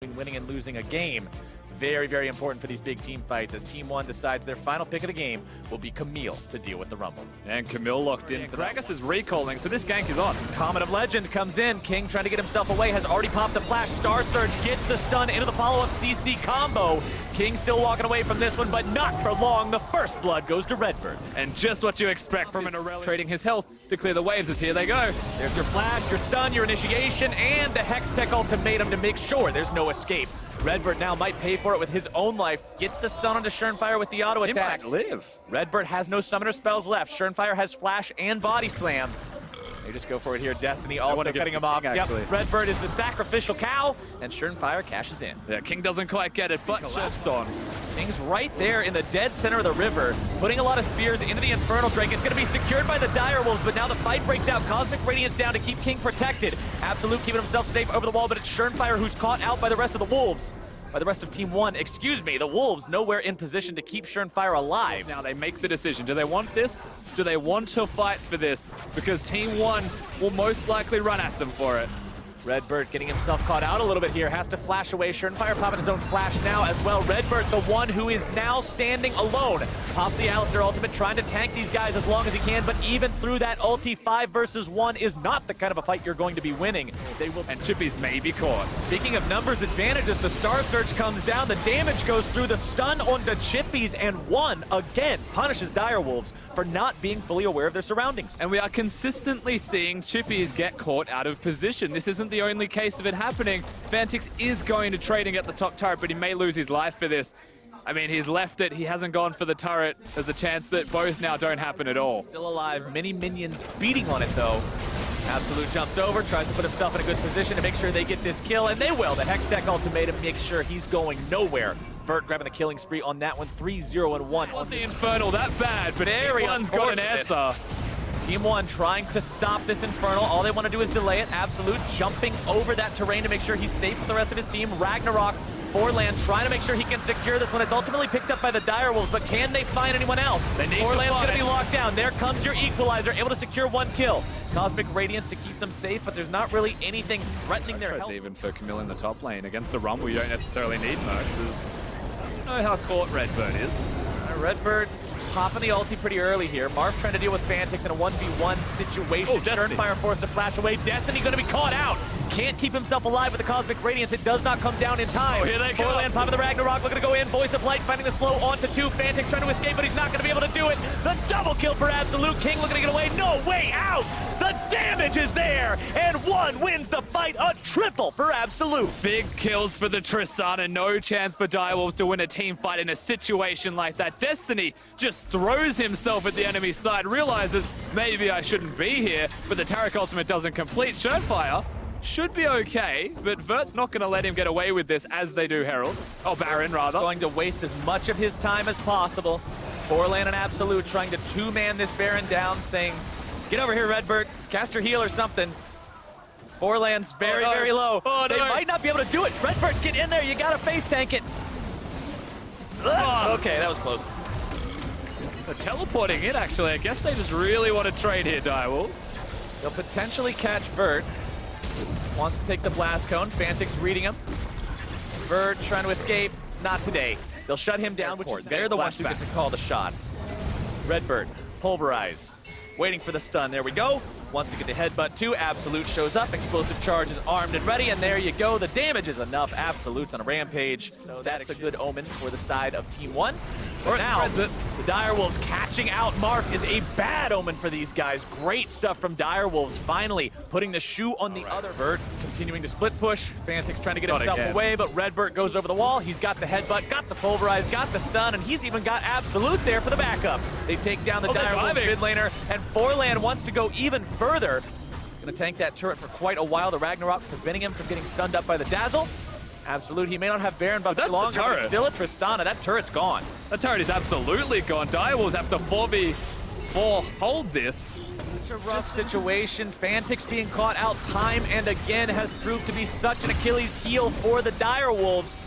winning and losing a game. Very, very important for these big team fights as Team One decides their final pick of the game will be Camille to deal with the Rumble. And Camille locked in. Gragas is recalling, so this gank is on. Comet of Legend comes in. King trying to get himself away, has already popped the flash. Star Surge gets the stun into the follow-up CC combo. King still walking away from this one, but not for long. The first blood goes to Redbird. And just what you expect from an Aurelia. Trading his health to clear the waves as here they go. There's your flash, your stun, your initiation, and the Hextech ultimatum to make sure there's no escape. Redbird now might pay for it with his own life. Gets the stun onto Schernfire with the auto attack. He might live. Redbird has no summoner spells left. Schernfire has flash and body slam. They just go for it here. Destiny also cutting him off. Yep. Redbird is the sacrificial cow, and Schernfire cashes in. Yeah, King doesn't quite get it, but collapsed on. King's right there in the dead center of the river, putting a lot of spears into the Infernal Drake. It's going to be secured by the Direwolves, but now the fight breaks out. Cosmic Radiance down to keep King protected. Absolute keeping himself safe over the wall, but it's Schernfire who's caught out by the rest of the Wolves. By the rest of Team One, excuse me, the Wolves nowhere in position to keep Schernfire alive. Now they make the decision. Do they want this? Do they want to fight for this? Because Team One will most likely run at them for it. Redbird getting himself caught out a little bit here, has to flash away. Schernfire popping his own flash now as well. Redbird, the one who is now standing alone. Pop the Alistair ultimate, trying to tank these guys as long as he can, but even through that ulti, 5 versus 1 is not the kind of a fight you're going to be winning. They will, and Chippy's may be caught. Speaking of numbers advantages, the Star Surge comes down, the damage goes through, the stun onto Chippies, and one, again, punishes Direwolves for not being fully aware of their surroundings. And we are consistently seeing Chippies get caught out of position. This isn't the only case of it happening. Fantix is going to trade and get the top turret, but he may lose his life for this. I mean, he's left it. He hasn't gone for the turret. There's a chance that both now don't happen at all. Still alive. Many minions beating on it, though. Absolute jumps over, tries to put himself in a good position to make sure they get this kill, and they will. The Hextech ultimatum makes sure he's going nowhere. Vert grabbing the killing spree on that one. 3-0-1. Was the Infernal that bad? But everyone's got an answer. Team One trying to stop this Infernal. All they want to do is delay it. Absolute jumping over that terrain to make sure he's safe with the rest of his team. Ragnarok, Forland trying to make sure he can secure this one. It's ultimately picked up by the Direwolves, but can they find anyone else? Forland's going to be locked down. There comes your equalizer, able to secure 1 kill. Cosmic Radiance to keep them safe, but there's not really anything threatening their health. Even for Camille in the top lane. Against the Rumble, you don't necessarily need Mercs. You know how caught Redbird is. Redbird popping the ulti pretty early here. Marf's trying to deal with Fantix in a 1v1 situation. Oh, Schernfire forced to flash away. Destiny going to be caught out. Can't keep himself alive with the Cosmic Radiance. It does not come down in time. Oh, here they go. Forland popping the Ragnarok, looking to go in. Voice of Light finding the slow onto 2. Fantix trying to escape, but he's not going to be able to do it. The double kill for Absolute. King looking to get away. No way out. The damage is there, and one wins the fight. A triple for Absolute. Big kills for the Tristana. No chance for Direwolves to win a team fight in a situation like that. Destiny just throws himself at the enemy side, realizes maybe I shouldn't be here, but the Taric ultimate doesn't complete. Schernfire should be okay, but Vert's not going to let him get away with this, as they do Herald. Oh, Baron, rather. Going to waste as much of his time as possible. Forland and Absolute trying to 2-man this Baron down, saying, get over here, Redbird. Cast your heal or something. Forland's very, very low. Oh, they might not be able to do it. Redbird, get in there. You got to face tank it. Okay, that was close. They're teleporting in, actually. I guess they just really want to trade here, Direwolves. They'll potentially catch Vert. Wants to take the blast cone. Fantix reading him. Vert trying to escape. Not today. They'll shut him down, which is they're the ones who get to call the shots. Redbird, pulverize. Waiting for the stun. There we go. Wants to get the headbutt too. Absolute shows up. Explosive charge is armed and ready, and there you go. The damage is enough. Absolute's on a rampage. So that's a good omen for the side of Team One. For now, the Direwolves catching out Marf is a bad omen for these guys. Great stuff from Direwolves, finally putting the shoe on the other. Vert continuing to split push. Fantix trying to get himself away, but Redbird goes over the wall. He's got the headbutt, got the pulverize, got the stun, and he's even got Absolute there for the backup. They take down the Direwolves mid laner, and Forland wants to go even further. Gonna tank that turret for quite a while. The Ragnarok preventing him from getting stunned up by the Dazzle. Absolute, he may not have Baron, but longer, but still a Tristana. That turret's gone. That turret is absolutely gone. Direwolves have to 4v4 hold this. Such a rough situation. Fantix being caught out time and again has proved to be such an Achilles heel for the Direwolves.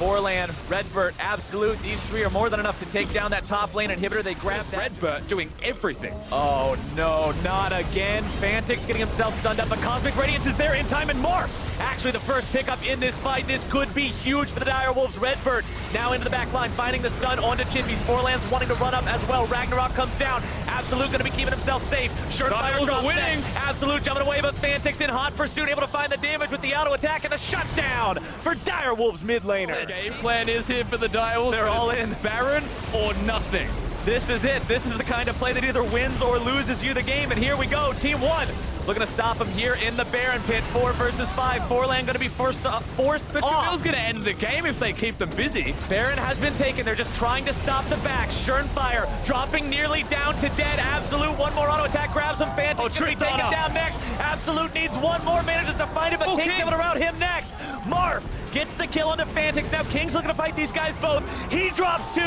Forland, Redbird, Absolute, these three are more than enough to take down that top lane inhibitor. They grab that. Redbird doing everything. Oh no, not again. Fantix getting himself stunned up, but Cosmic Radiance is there in time, and Marf Actually, the first pickup in this fight. This could be huge for the Direwolves. Redbird now into the back line, finding the stun onto Chippy's. Forlands wanting to run up as well. Ragnarok comes down. Absolute going to be keeping himself safe. Shurtfire drops winning. Absolute jumping away, but Fantix in hot pursuit, able to find the damage with the auto attack and the shutdown for Direwolves mid laner. The game plan is here for the Direwolves. They're all in. Baron or nothing. This is it. This is the kind of play that either wins or loses you the game. And here we go. Team 1 looking to stop him here in the Baron pit. 4 versus 5. Forlan going to be forced off. But Camille's going to end the game if they keep them busy. Baron has been taken. They're just trying to stop the back. Shurnfire dropping nearly down to dead. Absolute one more auto attack grabs him. Fantix going to be taken down next. Absolute needs one more, manages to find it, but King's coming around him next. Marth gets the kill onto Fantix. Now King's looking to fight these guys both. He drops 2.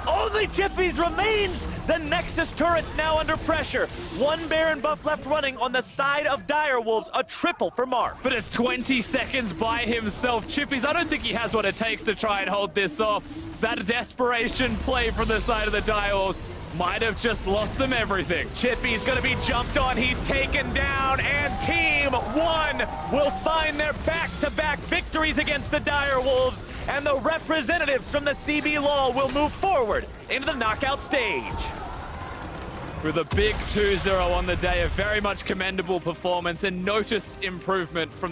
Only Chippy's remains. The Nexus turret's now under pressure. 1 Baron buff left running on the side of Direwolves. A triple for Marth. But it's 20 seconds by himself. Chippy's, I don't think he has what it takes to try and hold this off. That desperation play from the side of the Direwolves might have just lost them everything. Chippy's gonna be jumped on, he's taken down, and Team 1 will find their back-to-back victories against the Direwolves, and the representatives from the CB Law will move forward into the knockout stage. With a big 2-0 on the day, a very much commendable performance and noticed improvement from the